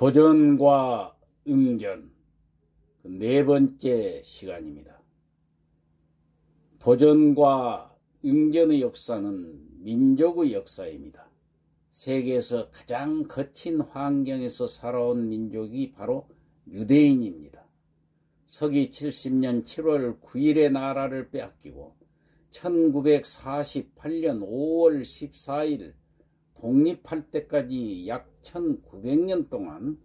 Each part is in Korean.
도전과 응전, 네 번째 시간입니다. 도전과 응전의 역사는 민족의 역사입니다. 세계에서 가장 거친 환경에서 살아온 민족이 바로 유대인입니다. 서기 70년 7월 9일에 나라를 빼앗기고 1948년 5월 14일 독립할 때까지 약 1900년 동안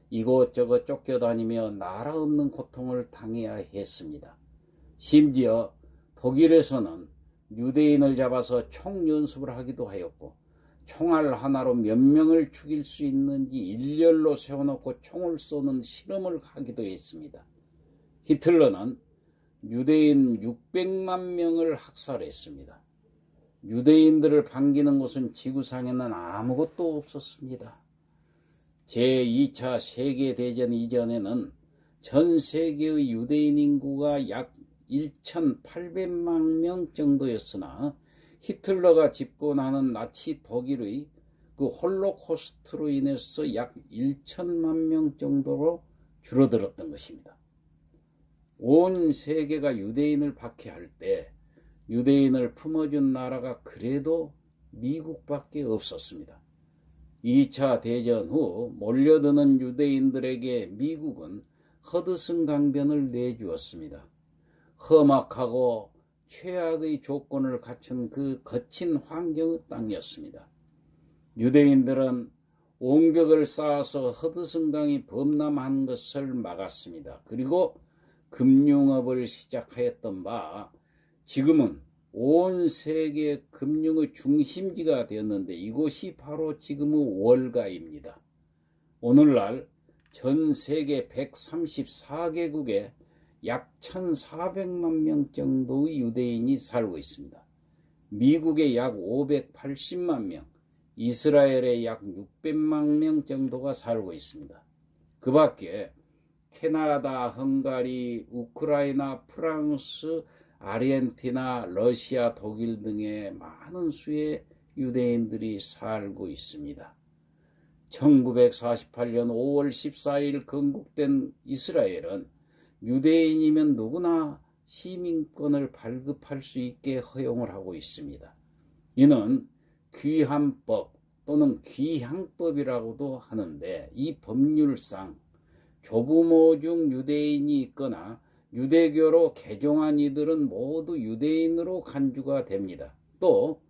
이곳저곳 쫓겨다니며 나라 없는 고통을 당해야 했습니다. 심지어 독일에서는 유대인을 잡아서 총연습을 하기도 하였고 총알 하나로 몇 명을 죽일 수 있는지 일렬로 세워놓고 총을 쏘는 실험을 하기도 했습니다. 히틀러는 유대인 600만 명을 학살했습니다. 유대인들을 반기는 곳은 지구상에는 아무것도 없었습니다. 제2차 세계대전 이전에는 전 세계의 유대인 인구가 약 1,800만 명 정도였으나 히틀러가 집권하는 나치 독일의 그 홀로코스트로 인해서 약 1천만 명 정도로 줄어들었던 것입니다. 온 세계가 유대인을 박해할 때 유대인을 품어준 나라가 그래도 미국밖에 없었습니다. 2차 대전 후 몰려드는 유대인들에게 미국은 허드슨 강변을 내주었습니다. 험악하고 최악의 조건을 갖춘 그 거친 환경의 땅이었습니다. 유대인들은 옹벽을 쌓아서 허드슨 강이 범람한 것을 막았습니다. 그리고 금융업을 시작하였던 바 지금은 온 세계 금융의 중심지가 되었는데 이곳이 바로 지금의 월가입니다. 오늘날 전 세계 134개국에 약 1,400만 명 정도의 유대인이 살고 있습니다. 미국에 약 580만 명, 이스라엘에 약 600만 명 정도가 살고 있습니다. 그 밖에 캐나다, 헝가리, 우크라이나, 프랑스, 아르헨티나, 러시아, 독일 등의 많은 수의 유대인들이 살고 있습니다. 1948년 5월 14일 건국된 이스라엘은 유대인이면 누구나 시민권을 발급할 수 있게 허용을 하고 있습니다. 이는 귀환법 또는 귀향법이라고도 하는데 이 법률상 조부모 중 유대인이 있거나 유대교로 개종한 이들은 모두 유대인으로 간주가 됩니다. 또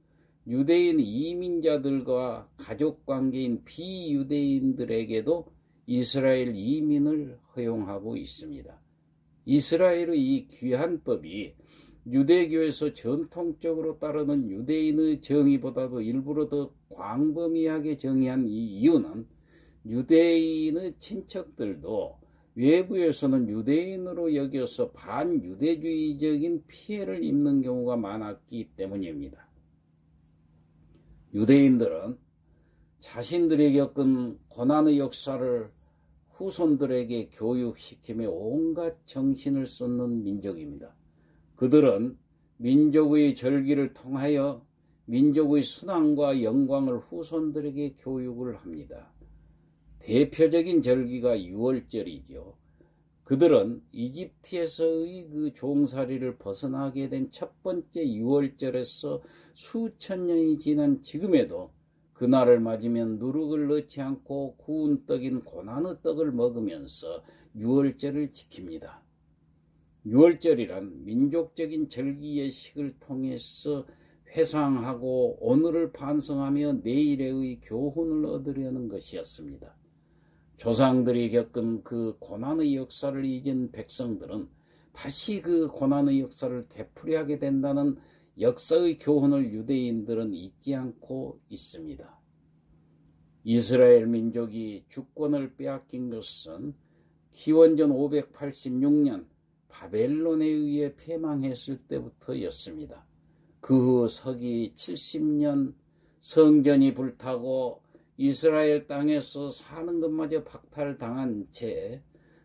유대인 이민자들과 가족관계인 비유대인들에게도 이스라엘 이민을 허용하고 있습니다. 이스라엘의 이 귀환법이 유대교에서 전통적으로 따르는 유대인의 정의보다도 일부러 더 광범위하게 정의한 이 이유는 유대인의 친척들도 외부에서는 유대인으로 여겨서 반유대주의적인 피해를 입는 경우가 많았기 때문입니다. 유대인들은 자신들이 겪은 고난의 역사를 후손들에게 교육시키며 온갖 정신을 쏟는 민족입니다. 그들은 민족의 절기를 통하여 민족의 순환과 영광을 후손들에게 교육을 합니다. 대표적인 절기가 유월절이죠. 그들은 이집트에서의 그 종살이를 벗어나게 된 첫 번째 유월절에서 수천 년이 지난 지금에도 그날을 맞으면 누룩을 넣지 않고 구운 떡인 고난의 떡을 먹으면서 유월절을 지킵니다. 유월절이란 민족적인 절기 예식을 통해서 회상하고 오늘을 반성하며 내일의 교훈을 얻으려는 것이었습니다. 조상들이 겪은 그 고난의 역사를 잊은 백성들은 다시 그 고난의 역사를 되풀이하게 된다는 역사의 교훈을 유대인들은 잊지 않고 있습니다. 이스라엘 민족이 주권을 빼앗긴 것은 기원전 586년 바벨론에 의해 패망했을 때부터였습니다. 그 후 서기 70년 성전이 불타고 이스라엘 땅에서 사는 것마저 박탈당한 채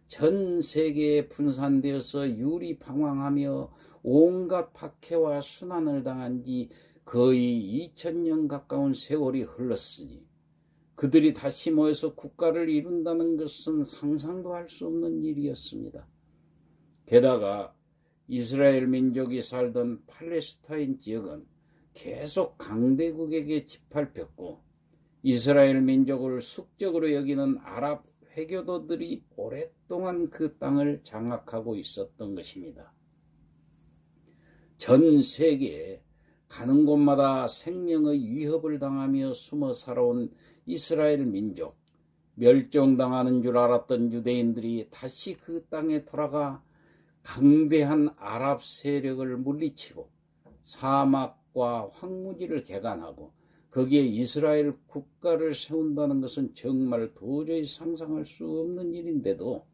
전 세계에 분산되어서 유리방황하며 온갖 박해와 순환을 당한 지 거의 2000년 가까운 세월이 흘렀으니 그들이 다시 모여서 국가를 이룬다는 것은 상상도 할 수 없는 일이었습니다. 게다가 이스라엘 민족이 살던 팔레스타인 지역은 계속 강대국에게 짓밟혔고 이스라엘 민족을 숙적으로 여기는 아랍 회교도들이 오랫동안 그 땅을 장악하고 있었던 것입니다. 전 세계에 가는 곳마다 생명의 위협을 당하며 숨어 살아온 이스라엘 민족, 멸종당하는 줄 알았던 유대인들이 다시 그 땅에 돌아가 강대한 아랍 세력을 물리치고 사막과 황무지를 개간하고 거기에 이스라엘 국가를 세운다는 것은 정말 도저히 상상할 수 없는 일인데도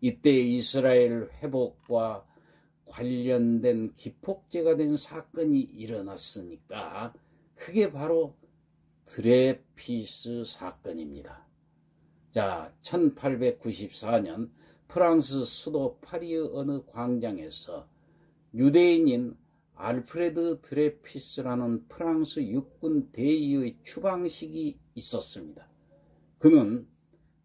이때 이스라엘 회복과 관련된 기폭제가 된 사건이 일어났으니까 그게 바로 드레피스 사건입니다. 자, 1894년 프랑스 수도 파리의 어느 광장에서 유대인인 알프레드 드레피스라는 프랑스 육군 대위의 추방식이 있었습니다. 그는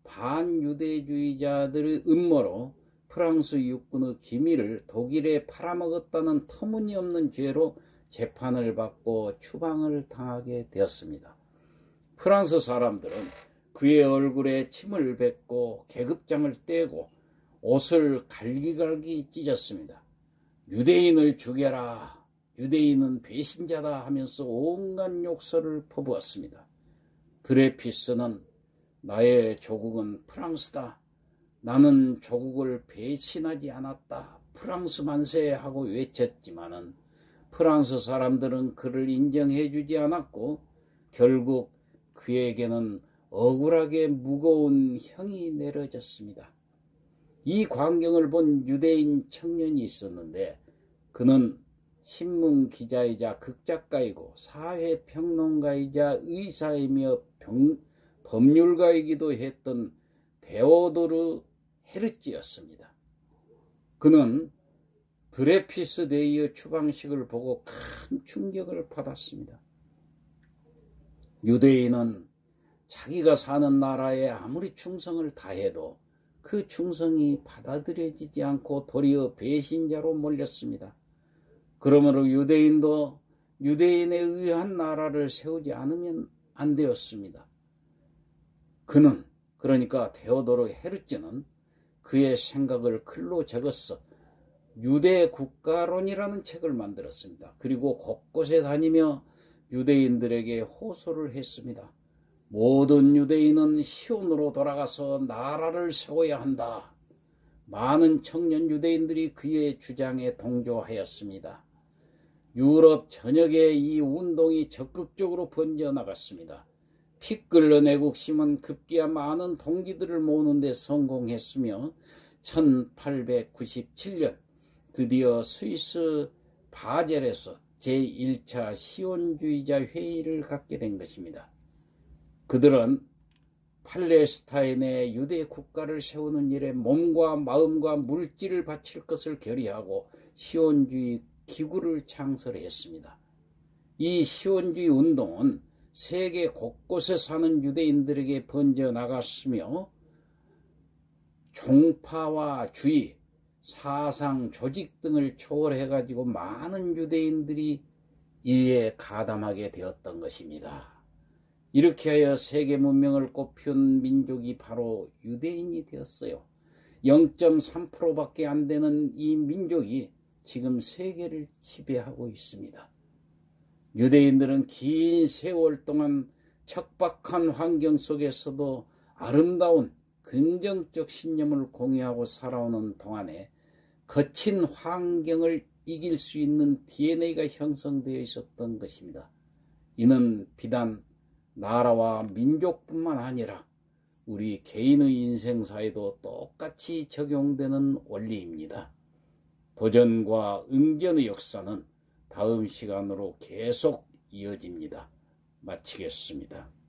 반유대주의자들의 음모로 프랑스 육군의 기밀을 독일에 팔아먹었다는 터무니없는 죄로 재판을 받고 추방을 당하게 되었습니다. 프랑스 사람들은 그의 얼굴에 침을 뱉고 계급장을 떼고 옷을 갈기갈기 찢었습니다. 유대인을 죽여라, 유대인은 배신자다 하면서 온갖 욕설을 퍼부었습니다. 드레피스는 나의 조국은 프랑스다, 나는 조국을 배신하지 않았다, 프랑스 만세 하고 외쳤지만은 프랑스 사람들은 그를 인정해주지 않았고 결국 그에게는 억울하게 무거운 형이 내려졌습니다. 이 광경을 본 유대인 청년이 있었는데 그는 신문기자이자 극작가이고 사회평론가이자 의사이며 법률가이기도 했던 데오도르 헤르츠였습니다. 그는 드레피스 대위의 추방식을 보고 큰 충격을 받았습니다. 유대인은 자기가 사는 나라에 아무리 충성을 다해도 그 충성이 받아들여지지 않고 도리어 배신자로 몰렸습니다. 그러므로 유대인도 유대인에 의한 나라를 세우지 않으면 안 되었습니다. 그는, 그러니까 데오도르 헤르츠는 그의 생각을 글로 적었어 유대 국가론이라는 책을 만들었습니다. 그리고 곳곳에 다니며 유대인들에게 호소를 했습니다. 모든 유대인은 시온으로 돌아가서 나라를 세워야 한다. 많은 청년 유대인들이 그의 주장에 동조하였습니다. 유럽 전역에 이 운동이 적극적으로 번져나갔습니다. 피 끓는 애국심은 급기야 많은 동기들을 모으는 데 성공했으며 1897년 드디어 스위스 바젤에서 제1차 시온주의자 회의를 갖게 된 것입니다. 그들은 팔레스타인의 유대 국가를 세우는 일에 몸과 마음과 물질을 바칠 것을 결의하고 시온주의 기구를 창설했습니다. 이 시온주의 운동은 세계 곳곳에 사는 유대인들에게 번져나갔으며 종파와 주의, 사상, 조직 등을 초월해가지고 많은 유대인들이 이에 가담하게 되었던 것입니다. 이렇게 하여 세계 문명을 꽃피운 민족이 바로 유대인이 되었어요. 0.3%밖에 안 되는 이 민족이 지금 세계를 지배하고 있습니다. 유대인들은 긴 세월 동안 척박한 환경 속에서도 아름다운 긍정적 신념을 공유하고 살아오는 동안에 거친 환경을 이길 수 있는 DNA가 형성되어 있었던 것입니다. 이는 비단 나라와 민족뿐만 아니라 우리 개인의 인생사에도 똑같이 적용되는 원리입니다. 도전과 응전의 역사는 다음 시간으로 계속 이어집니다. 마치겠습니다.